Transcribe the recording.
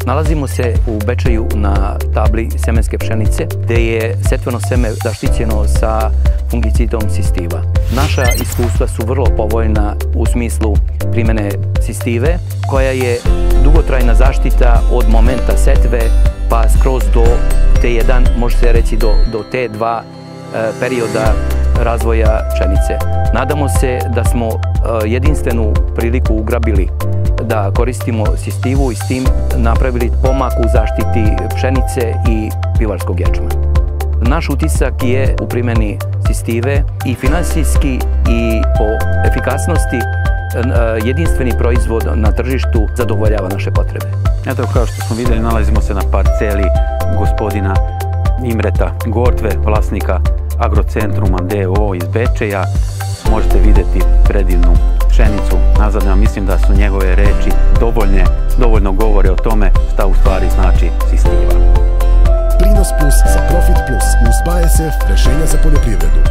Nalazimo se u Bečeju na tabli semenske pšenice, gde je setveno seme zaštićeno sa fungicidom Sistiva. Naša iskustva su vrlo povoljna u smislu primjene Sistive, koja je dugotrajna zaštita od momenta setve pa skroz do T1, može se reći do T2 perioda razvoja pšenice. Nadamo se da smo jedinstvenu priliku ugrabili da koristimo Sistivu i s tim napravili pomak u zaštiti pšenice i pivarskog ječma. Naš utisak je u primjeni Sistive i finansijski i po efikasnosti jedinstveni proizvod na tržištu zadovoljava naše potrebe. Eto, kao što smo vidjeli, nalazimo se na parceli gospodina Imreta Gortve, vlasnika Agrocentruma d.o.o. iz Bečeja. Možete vidjeti predivnu pšenicu nazadno. Mislim da su njegove reči dovoljno govore o tome šta u stvari znači Sistiva. Prinos Plus za Profit Plus uz BASF rešenja za poljoprivredu.